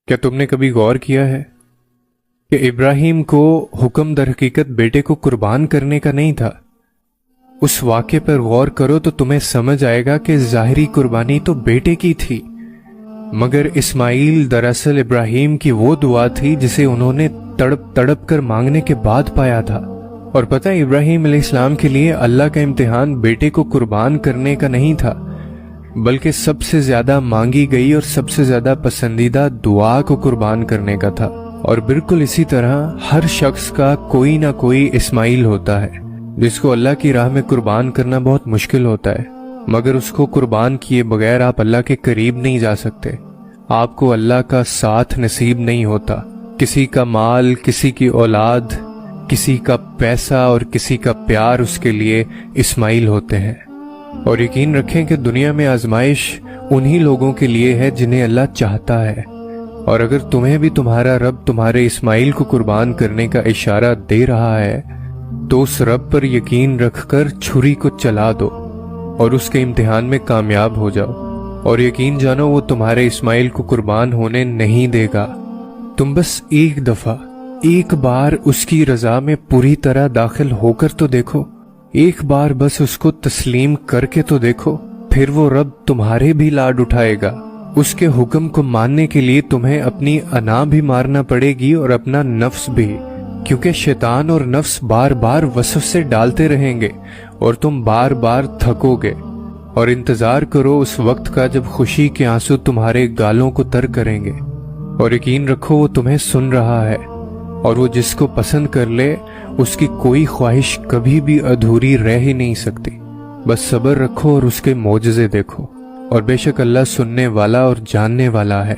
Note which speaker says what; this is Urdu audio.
Speaker 1: کیا تم نے کبھی غور کیا ہے کہ ابراہیم کو حکم در حقیقت بیٹے کو قربان کرنے کا نہیں تھا؟ اس واقعے پر غور کرو تو تمہیں سمجھ آئے گا کہ ظاہری قربانی تو بیٹے کی تھی، مگر اسماعیل دراصل ابراہیم کی وہ دعا تھی جسے انہوں نے تڑپ تڑپ کر مانگنے کے بعد پایا تھا۔ اور پتہ ابراہیم علیہ السلام کے لیے اللہ کا امتحان بیٹے کو قربان کرنے کا نہیں تھا، بلکہ سب سے زیادہ مانگی گئی اور سب سے زیادہ پسندیدہ دعا کو قربان کرنے کا تھا۔ اور بالکل اسی طرح ہر شخص کا کوئی نہ کوئی اسماعیل ہوتا ہے جس کو اللہ کی راہ میں قربان کرنا بہت مشکل ہوتا ہے، مگر اس کو قربان کیے بغیر آپ اللہ کے قریب نہیں جا سکتے، آپ کو اللہ کا ساتھ نصیب نہیں ہوتا۔ کسی کا مال، کسی کی اولاد، کسی کا پیسہ اور کسی کا پیار اس کے لیے اسماعیل ہوتے ہیں۔ اور یقین رکھیں کہ دنیا میں آزمائش انہی لوگوں کے لیے ہے جنہیں اللہ چاہتا ہے، اور اگر تمہیں بھی تمہارا رب تمہارے اسماعیل کو قربان کرنے کا اشارہ دے رہا ہے تو اس رب پر یقین رکھ کر چھری کو چلا دو اور اس کے امتحان میں کامیاب ہو جاؤ، اور یقین جانو وہ تمہارے اسماعیل کو قربان ہونے نہیں دے گا۔ تم بس ایک دفعہ، ایک بار اس کی رضا میں پوری طرح داخل ہو کر تو دیکھو، ایک بار بس اس کو تسلیم کر کے تو دیکھو، پھر وہ رب تمہارے بھی لاڈ اٹھائے گا۔ اس کے حکم کو ماننے کے لیے تمہیں اپنی انا بھی مارنا پڑے گی اور اپنا نفس بھی، کیونکہ شیطان اور نفس بار بار وسوسے ڈالتے رہیں گے اور تم بار بار تھکو گے۔ اور انتظار کرو اس وقت کا جب خوشی کے آنسو تمہارے گالوں کو تر کریں گے، اور یقین رکھو وہ تمہیں سن رہا ہے، اور وہ جس کو پسند کر لے اس کی کوئی خواہش کبھی بھی ادھوری رہ ہی نہیں سکتی۔ بس صبر رکھو اور اس کے معجزے دیکھو، اور بے شک اللہ سننے والا اور جاننے والا ہے۔